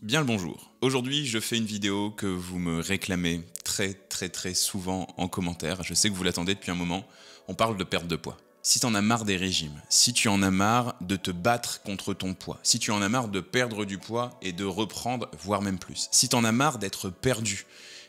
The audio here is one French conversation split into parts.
Bien le bonjour. Aujourd'hui, je fais une vidéo que vous me réclamez très souvent en commentaire. Je sais que vous l'attendez depuis un moment. On parle de perte de poids. Si tu en as marre des régimes, si tu en as marre de te battre contre ton poids, si tu en as marre de perdre du poids et de reprendre, voire même plus, si tu en as marre d'être perdu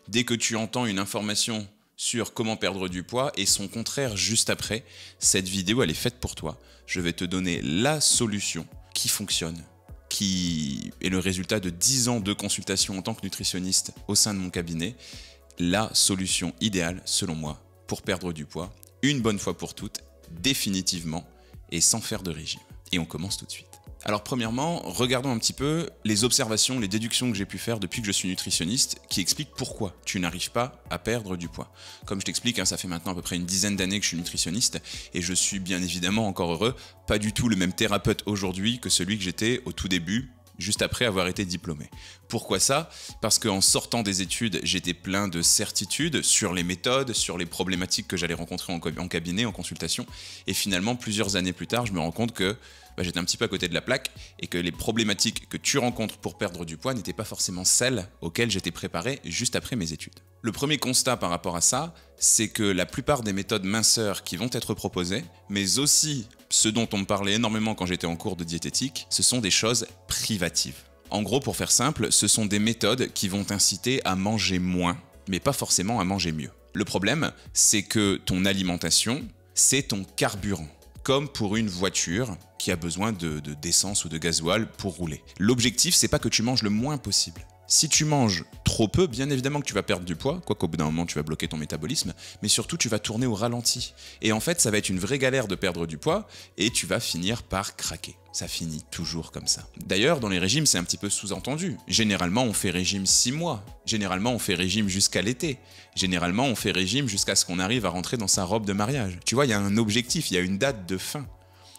dès que tu entends une information sur comment perdre du poids et son contraire juste après, cette vidéo elle est faite pour toi. Je vais te donner la solution qui fonctionne, qui est le résultat de 10 ans de consultation en tant que nutritionniste au sein de mon cabinet, la solution idéale, selon moi, pour perdre du poids, une bonne fois pour toutes, définitivement, et sans faire de régime. Et on commence tout de suite. Alors premièrement, regardons un petit peu les observations, les déductions que j'ai pu faire depuis que je suis nutritionniste, qui expliquent pourquoi tu n'arrives pas à perdre du poids. Comme je t'explique, ça fait maintenant à peu près une dizaine d'années que je suis nutritionniste, et je suis bien évidemment encore heureux, pas du tout le même thérapeute aujourd'hui que celui que j'étais au tout début, juste après avoir été diplômé. Pourquoi ça? Parce qu'en sortant des études, j'étais plein de certitudes sur les méthodes, sur les problématiques que j'allais rencontrer en cabinet, en consultation, et finalement, plusieurs années plus tard, je me rends compte que j'étais un petit peu à côté de la plaque et que les problématiques que tu rencontres pour perdre du poids n'étaient pas forcément celles auxquelles j'étais préparé juste après mes études. Le premier constat par rapport à ça, c'est que la plupart des méthodes minceurs qui vont être proposées, mais aussi ce dont on me parlait énormément quand j'étais en cours de diététique, ce sont des choses privatives. En gros, pour faire simple, ce sont des méthodes qui vont t'inciter à manger moins, mais pas forcément à manger mieux. Le problème, c'est que ton alimentation, c'est ton carburant. Comme pour une voiture qui a besoin d'essence ou de gasoil pour rouler. L'objectif, c'est pas que tu manges le moins possible. Si tu manges trop peu, bien évidemment que tu vas perdre du poids, quoiqu'au bout d'un moment tu vas bloquer ton métabolisme, mais surtout tu vas tourner au ralenti. Et en fait, ça va être une vraie galère de perdre du poids et tu vas finir par craquer. Ça finit toujours comme ça. D'ailleurs, dans les régimes, c'est un petit peu sous-entendu. Généralement, on fait régime 6 mois. Généralement, on fait régime jusqu'à l'été. Généralement, on fait régime jusqu'à ce qu'on arrive à rentrer dans sa robe de mariage. Tu vois, il y a un objectif, il y a une date de fin.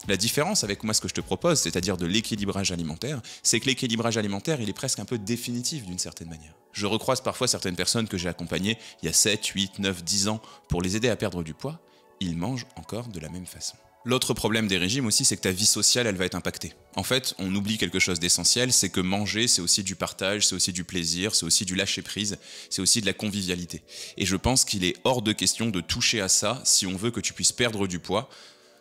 La différence avec moi, ce que je te propose, c'est-à-dire de l'équilibrage alimentaire, c'est que l'équilibrage alimentaire, il est presque un peu définitif d'une certaine manière. Je recroise parfois certaines personnes que j'ai accompagnées il y a 7, 8, 9, 10 ans pour les aider à perdre du poids. Ils mangent encore de la même façon. L'autre problème des régimes aussi, c'est que ta vie sociale, elle va être impactée. En fait, on oublie quelque chose d'essentiel, c'est que manger, c'est aussi du partage, c'est aussi du plaisir, c'est aussi du lâcher-prise, c'est aussi de la convivialité. Et je pense qu'il est hors de question de toucher à ça si on veut que tu puisses perdre du poids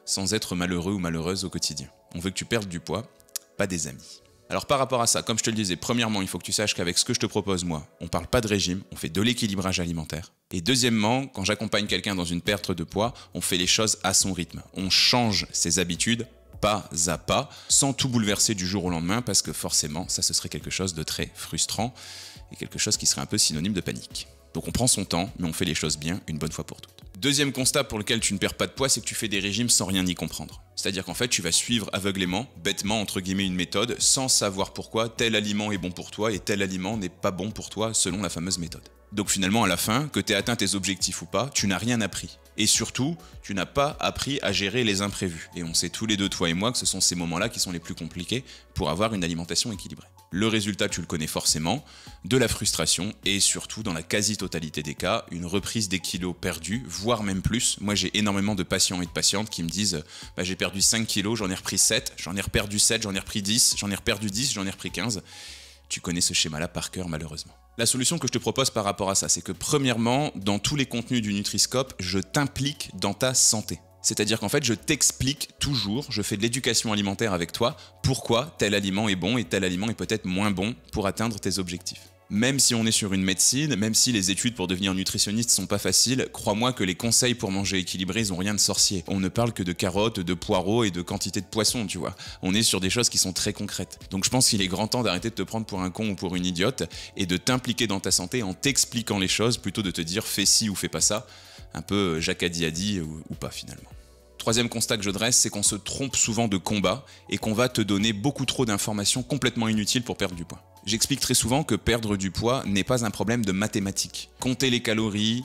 sans être malheureux ou malheureuse au quotidien. On veut que tu perdes du poids, pas des amis. Alors par rapport à ça, comme je te le disais, premièrement, il faut que tu saches qu'avec ce que je te propose moi, on parle pas de régime, on fait de l'équilibrage alimentaire. Et deuxièmement, quand j'accompagne quelqu'un dans une perte de poids, on fait les choses à son rythme. On change ses habitudes pas à pas, sans tout bouleverser du jour au lendemain, parce que forcément, ça ce serait quelque chose de très frustrant et quelque chose qui serait un peu synonyme de panique. Donc on prend son temps, mais on fait les choses bien, une bonne fois pour toutes. Deuxième constat pour lequel tu ne perds pas de poids, c'est que tu fais des régimes sans rien y comprendre. C'est-à-dire qu'en fait, tu vas suivre aveuglément, bêtement, entre guillemets, une méthode, sans savoir pourquoi tel aliment est bon pour toi et tel aliment n'est pas bon pour toi selon la fameuse méthode. Donc finalement, à la fin, que tu aies atteint tes objectifs ou pas, tu n'as rien appris. Et surtout, tu n'as pas appris à gérer les imprévus. Et on sait tous les deux, toi et moi, que ce sont ces moments-là qui sont les plus compliqués pour avoir une alimentation équilibrée. Le résultat, tu le connais forcément, de la frustration et surtout, dans la quasi-totalité des cas, une reprise des kilos perdus, voire même plus. Moi, j'ai énormément de patients et de patientes qui me disent « j'ai perdu 5 kilos, j'en ai repris 7, j'en ai reperdu 7, j'en ai repris 10, j'en ai reperdu 10, j'en ai repris 15. » Tu connais ce schéma-là par cœur, malheureusement. La solution que je te propose par rapport à ça, c'est que premièrement, dans tous les contenus du Nutri-Scope, je t'implique dans ta santé. C'est-à-dire qu'en fait, je t'explique toujours, je fais de l'éducation alimentaire avec toi, pourquoi tel aliment est bon et tel aliment est peut-être moins bon pour atteindre tes objectifs. Même si on est sur une médecine, même si les études pour devenir nutritionniste sont pas faciles, crois-moi que les conseils pour manger équilibré, ils ont rien de sorcier. On ne parle que de carottes, de poireaux et de quantité de poissons, tu vois. On est sur des choses qui sont très concrètes. Donc je pense qu'il est grand temps d'arrêter de te prendre pour un con ou pour une idiote et de t'impliquer dans ta santé en t'expliquant les choses plutôt de te dire fais ci ou fais pas ça. Un peu Jacques a dit ou pas finalement. Troisième constat que je dresse, c'est qu'on se trompe souvent de combat et qu'on va te donner beaucoup trop d'informations complètement inutiles pour perdre du poids. J'explique très souvent que perdre du poids n'est pas un problème de mathématiques. Compter les calories,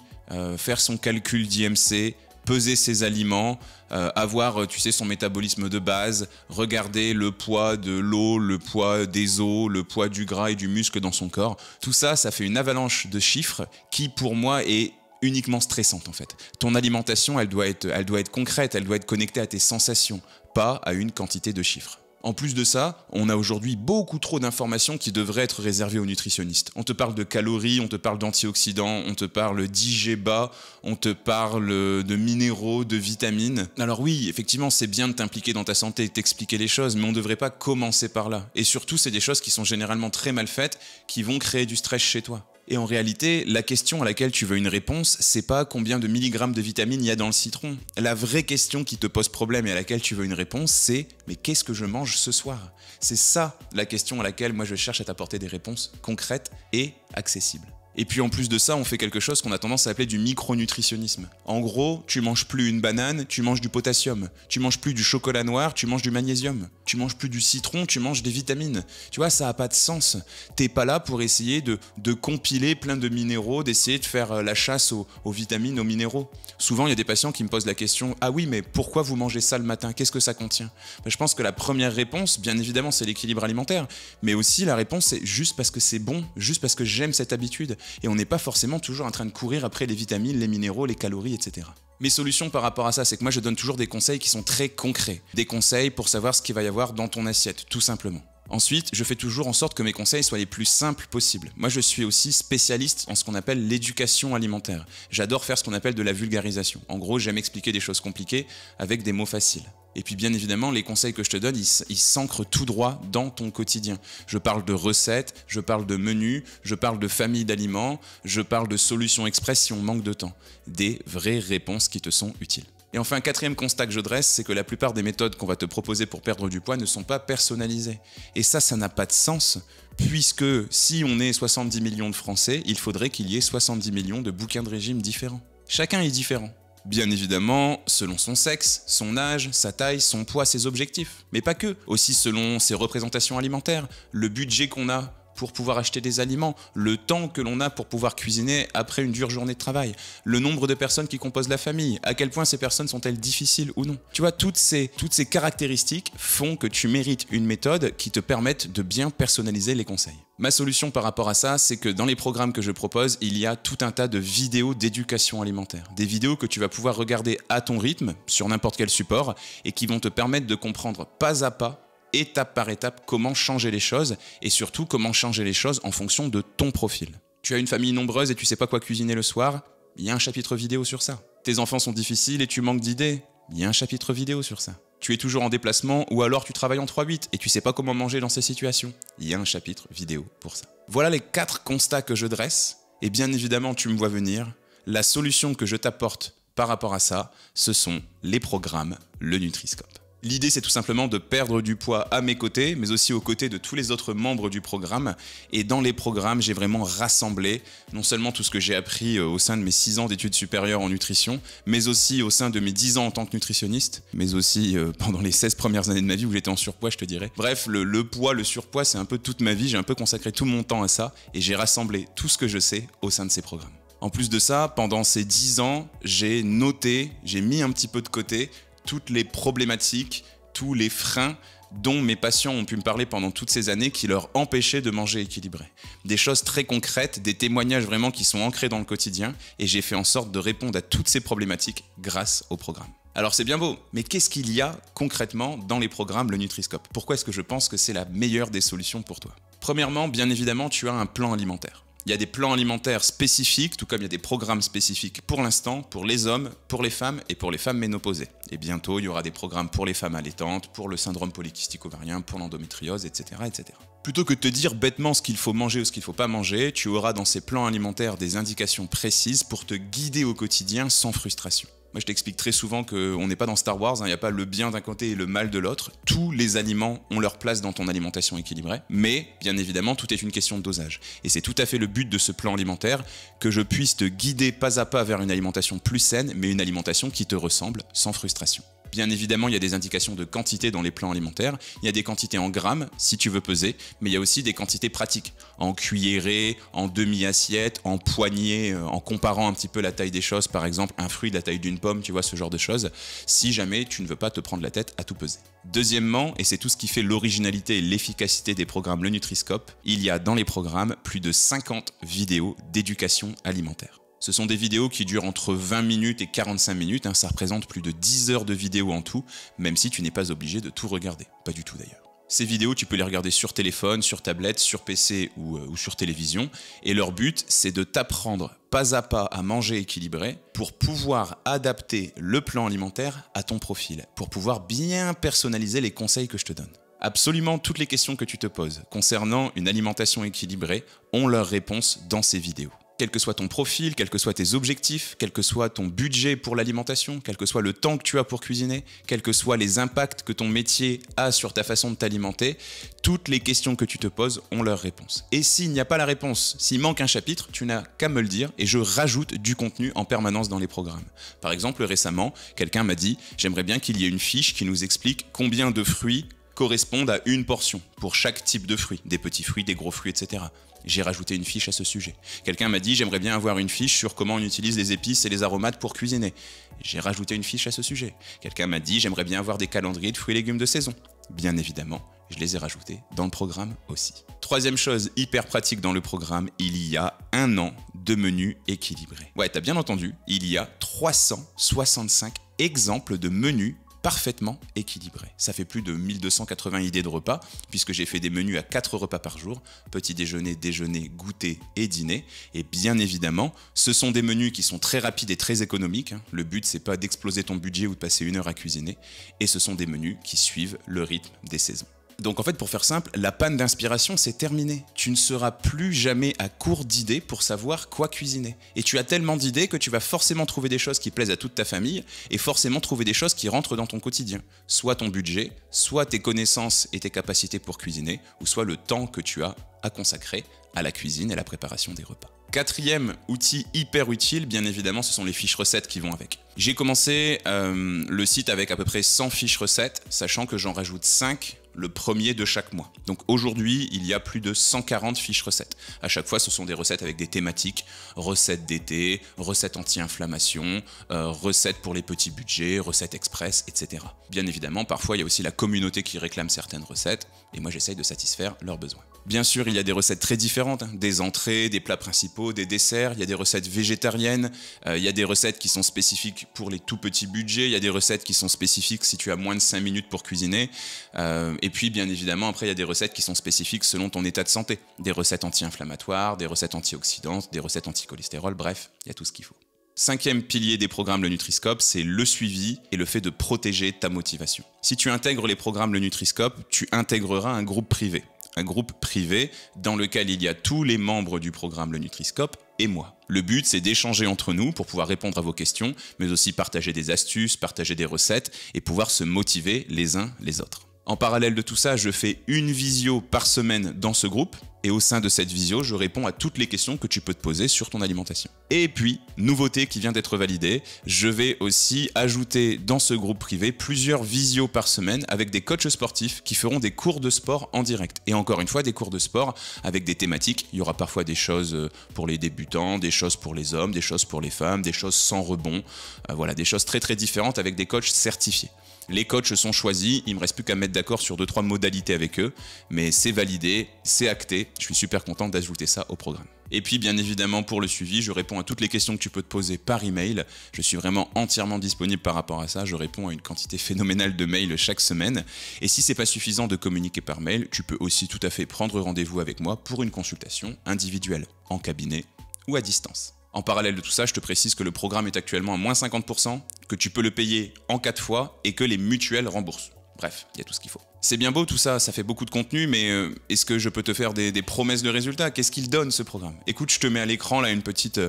faire son calcul d'IMC, peser ses aliments, avoir son métabolisme de base, regarder le poids de l'eau, le poids des os, le poids du gras et du muscle dans son corps. Tout ça, ça fait une avalanche de chiffres qui pour moi est uniquement stressante en fait. Ton alimentation, elle doit être concrète, elle doit être connectée à tes sensations, pas à une quantité de chiffres. En plus de ça, on a aujourd'hui beaucoup trop d'informations qui devraient être réservées aux nutritionnistes. On te parle de calories, on te parle d'antioxydants, on te parle d'IGBA, on te parle de minéraux, de vitamines. Alors oui, effectivement, c'est bien de t'impliquer dans ta santé et t'expliquer les choses, mais on ne devrait pas commencer par là. Et surtout, c'est des choses qui sont généralement très mal faites, qui vont créer du stress chez toi. Et en réalité, la question à laquelle tu veux une réponse, c'est pas combien de milligrammes de vitamines il y a dans le citron. La vraie question qui te pose problème et à laquelle tu veux une réponse, c'est « mais qu'est-ce que je mange ce soir ?» C'est ça la question à laquelle moi je cherche à t'apporter des réponses concrètes et accessibles. Et puis en plus de ça, on fait quelque chose qu'on a tendance à appeler du micronutritionnisme. En gros, tu manges plus une banane, tu manges du potassium. Tu manges plus du chocolat noir, tu manges du magnésium. Tu manges plus du citron, tu manges des vitamines. Tu vois, ça n'a pas de sens. T'es pas là pour essayer de compiler plein de minéraux, d'essayer de faire la chasse aux vitamines, aux minéraux. Souvent, il y a des patients qui me posent la question « Ah oui, mais pourquoi vous mangez ça le matin? Qu'est-ce que ça contient ?» Je pense que la première réponse, bien évidemment, c'est l'équilibre alimentaire. Mais aussi, la réponse, c'est juste parce que c'est bon, juste parce que j'aime cette habitude. Et on n'est pas forcément toujours en train de courir après les vitamines, les minéraux, les calories, etc. Mes solutions par rapport à ça, c'est que moi je donne toujours des conseils qui sont très concrets. Des conseils pour savoir ce qu'il va y avoir dans ton assiette, tout simplement. Ensuite, je fais toujours en sorte que mes conseils soient les plus simples possibles. Moi, je suis aussi spécialiste en ce qu'on appelle l'éducation alimentaire. J'adore faire ce qu'on appelle de la vulgarisation. En gros, j'aime expliquer des choses compliquées avec des mots faciles. Et puis bien évidemment, les conseils que je te donne, ils s'ancrent tout droit dans ton quotidien. Je parle de recettes, je parle de menus, je parle de familles d'aliments, je parle de solutions express si on manque de temps. Des vraies réponses qui te sont utiles. Et enfin, quatrième constat que je dresse, c'est que la plupart des méthodes qu'on va te proposer pour perdre du poids ne sont pas personnalisées. Et ça n'a pas de sens, puisque si on est 70 millions de Français, il faudrait qu'il y ait 70 millions de bouquins de régime différents. Chacun est différent. Bien évidemment, selon son sexe, son âge, sa taille, son poids, ses objectifs. Mais pas que, aussi selon ses représentations alimentaires, le budget qu'on a pour pouvoir acheter des aliments, le temps que l'on a pour pouvoir cuisiner après une dure journée de travail, le nombre de personnes qui composent la famille, à quel point ces personnes sont-elles difficiles ou non. Tu vois, toutes ces caractéristiques font que tu mérites une méthode qui te permette de bien personnaliser les conseils. Ma solution par rapport à ça, c'est que dans les programmes que je propose, il y a tout un tas de vidéos d'éducation alimentaire. Des vidéos que tu vas pouvoir regarder à ton rythme, sur n'importe quel support, et qui vont te permettre de comprendre pas à pas, étape par étape, comment changer les choses et surtout comment changer les choses en fonction de ton profil. Tu as une famille nombreuse et tu sais pas quoi cuisiner le soir, il y a un chapitre vidéo sur ça. Tes enfants sont difficiles et tu manques d'idées, il y a un chapitre vidéo sur ça. Tu es toujours en déplacement ou alors tu travailles en 3-8 et tu sais pas comment manger dans ces situations, il y a un chapitre vidéo pour ça. Voilà les 4 constats que je dresse et bien évidemment tu me vois venir. La solution que je t'apporte par rapport à ça, ce sont les programmes, le Nutri-Scope. L'idée, c'est tout simplement de perdre du poids à mes côtés, mais aussi aux côtés de tous les autres membres du programme. Et dans les programmes, j'ai vraiment rassemblé non seulement tout ce que j'ai appris au sein de mes 6 ans d'études supérieures en nutrition, mais aussi au sein de mes 10 ans en tant que nutritionniste, mais aussi pendant les 16 premières années de ma vie où j'étais en surpoids, je te dirais. Bref, le poids, le surpoids, c'est un peu toute ma vie, j'ai un peu consacré tout mon temps à ça, et j'ai rassemblé tout ce que je sais au sein de ces programmes. En plus de ça, pendant ces 10 ans, j'ai noté, j'ai mis un petit peu de côté toutes les problématiques, tous les freins dont mes patients ont pu me parler pendant toutes ces années qui leur empêchaient de manger équilibré. Des choses très concrètes, des témoignages vraiment qui sont ancrés dans le quotidien et j'ai fait en sorte de répondre à toutes ces problématiques grâce au programme. Alors c'est bien beau, mais qu'est-ce qu'il y a concrètement dans les programmes le Nutri-Scope? Pourquoi est-ce que je pense que c'est la meilleure des solutions pour toi? Premièrement, bien évidemment, tu as un plan alimentaire. Il y a des plans alimentaires spécifiques, tout comme il y a des programmes spécifiques pour l'instant, pour les hommes, pour les femmes et pour les femmes ménopausées. Et bientôt, il y aura des programmes pour les femmes allaitantes, pour le syndrome polykystique ovarien, pour l'endométriose, etc., etc. Plutôt que de te dire bêtement ce qu'il faut manger ou ce qu'il ne faut pas manger, tu auras dans ces plans alimentaires des indications précises pour te guider au quotidien sans frustration. Moi, je t'explique très souvent qu'on n'est pas dans Star Wars, il n'y a pas le bien d'un côté et le mal de l'autre. Tous les aliments ont leur place dans ton alimentation équilibrée, mais bien évidemment, tout est une question de dosage. Et c'est tout à fait le but de ce plan alimentaire, que je puisse te guider pas à pas vers une alimentation plus saine, mais une alimentation qui te ressemble, sans frustration. Bien évidemment, il y a des indications de quantité dans les plans alimentaires. Il y a des quantités en grammes, si tu veux peser, mais il y a aussi des quantités pratiques, en cuillerée, en demi-assiette, en poignée, en comparant un petit peu la taille des choses, par exemple un fruit de la taille d'une pomme, tu vois, ce genre de choses, si jamais tu ne veux pas te prendre la tête à tout peser. Deuxièmement, et c'est tout ce qui fait l'originalité et l'efficacité des programmes Le Nutri-Scope, il y a dans les programmes plus de 50 vidéos d'éducation alimentaire. Ce sont des vidéos qui durent entre 20 minutes et 45 minutes, ça représente plus de 10 heures de vidéos en tout, même si tu n'es pas obligé de tout regarder, pas du tout d'ailleurs. Ces vidéos, tu peux les regarder sur téléphone, sur tablette, sur PC ou sur télévision. Et leur but, c'est de t'apprendre pas à pas à manger équilibré pour pouvoir adapter le plan alimentaire à ton profil, pour pouvoir bien personnaliser les conseils que je te donne. Absolument toutes les questions que tu te poses concernant une alimentation équilibrée ont leur réponse dans ces vidéos. Quel que soit ton profil, quels que soient tes objectifs, quel que soit ton budget pour l'alimentation, quel que soit le temps que tu as pour cuisiner, quels que soient les impacts que ton métier a sur ta façon de t'alimenter, toutes les questions que tu te poses ont leur réponse. Et s'il n'y a pas la réponse, s'il manque un chapitre, tu n'as qu'à me le dire et je rajoute du contenu en permanence dans les programmes. Par exemple, récemment, quelqu'un m'a dit « J'aimerais bien qu'il y ait une fiche qui nous explique combien de fruits correspondent à une portion pour chaque type de fruits, des petits fruits, des gros fruits, etc. » J'ai rajouté une fiche à ce sujet. Quelqu'un m'a dit « J'aimerais bien avoir une fiche sur comment on utilise les épices et les aromates pour cuisiner. » J'ai rajouté une fiche à ce sujet. Quelqu'un m'a dit « J'aimerais bien avoir des calendriers de fruits et légumes de saison. » Bien évidemment, je les ai rajoutés dans le programme aussi. Troisième chose hyper pratique dans le programme, il y a 1 an de menus équilibrés. Ouais, t'as bien entendu, il y a 365 exemples de menus parfaitement équilibré. Ça fait plus de 1280 idées de repas, puisque j'ai fait des menus à 4 repas par jour, petit déjeuner, déjeuner, goûter et dîner. Et bien évidemment, ce sont des menus qui sont très rapides et très économiques. Le but, c'est pas d'exploser ton budget ou de passer 1 heure à cuisiner. Et ce sont des menus qui suivent le rythme des saisons. Donc en fait, pour faire simple, la panne d'inspiration, c'est terminé. Tu ne seras plus jamais à court d'idées pour savoir quoi cuisiner. Et tu as tellement d'idées que tu vas forcément trouver des choses qui plaisent à toute ta famille et forcément trouver des choses qui rentrent dans ton quotidien. Soit ton budget, soit tes connaissances et tes capacités pour cuisiner, ou soit le temps que tu as à consacrer à la cuisine et à la préparation des repas. Quatrième outil hyper utile, bien évidemment, ce sont les fiches recettes qui vont avec. J'ai commencé le site avec à peu près 100 fiches recettes, sachant que j'en rajoute 5 le premier de chaque mois. Donc aujourd'hui, il y a plus de 140 fiches recettes. À chaque fois, ce sont des recettes avec des thématiques, recettes d'été, recettes anti-inflammation, recettes pour les petits budgets, recettes express, etc. Bien évidemment, parfois, il y a aussi la communauté qui réclame certaines recettes, et moi, j'essaye de satisfaire leurs besoins. Bien sûr, il y a des recettes très différentes, des entrées, des plats principaux, des desserts, il y a des recettes végétariennes, il y a des recettes qui sont spécifiques pour les tout petits budgets, il y a des recettes qui sont spécifiques si tu as moins de 5 minutes pour cuisiner, et puis bien évidemment après il y a des recettes qui sont spécifiques selon ton état de santé, des recettes anti-inflammatoires, des recettes antioxydantes, des recettes anti-cholestérol, bref, il y a tout ce qu'il faut. 5e pilier des programmes Le Nutri-Scope, c'est le suivi et le fait de protéger ta motivation. Si tu intègres les programmes Le Nutri-Scope, tu intégreras un groupe privé. Un groupe privé dans lequel il y a tous les membres du programme Le Nutri-Scope et moi. Le but, c'est d'échanger entre nous pour pouvoir répondre à vos questions, mais aussi partager des astuces, partager des recettes et pouvoir se motiver les uns les autres. En parallèle de tout ça, je fais une visio par semaine dans ce groupe et au sein de cette visio, je réponds à toutes les questions que tu peux te poser sur ton alimentation. Et puis, nouveauté qui vient d'être validée, je vais aussi ajouter dans ce groupe privé plusieurs visios par semaine avec des coachs sportifs qui feront des cours de sport en direct. Et encore une fois, des cours de sport avec des thématiques. Il y aura parfois des choses pour les débutants, des choses pour les hommes, des choses pour les femmes, des choses sans rebond. Voilà, des choses très très différentes avec des coachs certifiés. Les coachs sont choisis, il ne me reste plus qu'à mettre d'accord sur 2-3 modalités avec eux, mais c'est validé, c'est acté, je suis super content d'ajouter ça au programme. Et puis bien évidemment pour le suivi, je réponds à toutes les questions que tu peux te poser par email, je suis vraiment entièrement disponible par rapport à ça, je réponds à une quantité phénoménale de mails chaque semaine, et si c'est pas suffisant de communiquer par mail, tu peux aussi tout à fait prendre rendez-vous avec moi pour une consultation individuelle, en cabinet ou à distance. En parallèle de tout ça, je te précise que le programme est actuellement à moins 50%, que tu peux le payer en 4 fois et que les mutuelles remboursent. Bref, il y a tout ce qu'il faut. C'est bien beau tout ça, ça fait beaucoup de contenu, mais est-ce que je peux te faire des promesses de résultats? Qu'est-ce qu'il donne ce programme? Écoute, je te mets à l'écran là une petite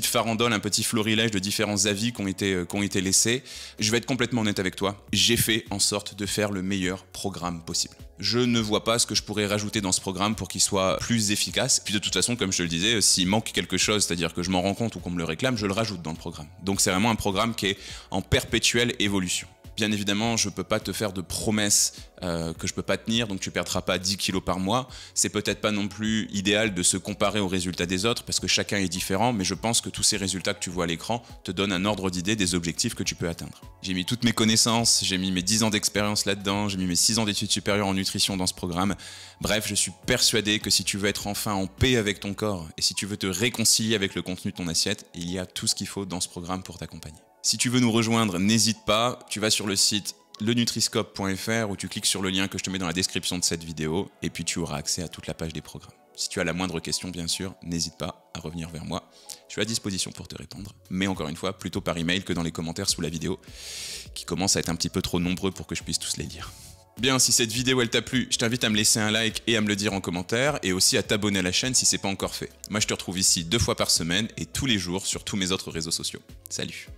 farandole, un petit florilège de différents avis qui ont été laissés. Je vais être complètement honnête avec toi, j'ai fait en sorte de faire le meilleur programme possible. Je ne vois pas ce que je pourrais rajouter dans ce programme pour qu'il soit plus efficace. Puis de toute façon, comme je te le disais, s'il manque quelque chose, c'est-à-dire que je m'en rends compte ou qu'on me le réclame, je le rajoute dans le programme. Donc c'est vraiment un programme qui est en perpétuelle évolution. Bien évidemment, je ne peux pas te faire de promesses que je ne peux pas tenir, donc tu ne perdras pas 10 kilos par mois. C'est peut-être pas non plus idéal de se comparer aux résultats des autres parce que chacun est différent, mais je pense que tous ces résultats que tu vois à l'écran te donnent un ordre d'idée des objectifs que tu peux atteindre. J'ai mis toutes mes connaissances, j'ai mis mes 10 ans d'expérience là-dedans, j'ai mis mes 6 ans d'études supérieures en nutrition dans ce programme. Bref, je suis persuadé que si tu veux être enfin en paix avec ton corps et si tu veux te réconcilier avec le contenu de ton assiette, il y a tout ce qu'il faut dans ce programme pour t'accompagner. Si tu veux nous rejoindre, n'hésite pas, tu vas sur le site lenutriscope.fr où tu cliques sur le lien que je te mets dans la description de cette vidéo et puis tu auras accès à toute la page des programmes. Si tu as la moindre question, bien sûr, n'hésite pas à revenir vers moi. Je suis à disposition pour te répondre, mais encore une fois, plutôt par email que dans les commentaires sous la vidéo, qui commencent à être un petit peu trop nombreux pour que je puisse tous les lire. Bien, si cette vidéo elle t'a plu, je t'invite à me laisser un like et à me le dire en commentaire, et aussi à t'abonner à la chaîne si c'est pas encore fait. Moi je te retrouve ici 2 fois par semaine et tous les jours sur tous mes autres réseaux sociaux. Salut!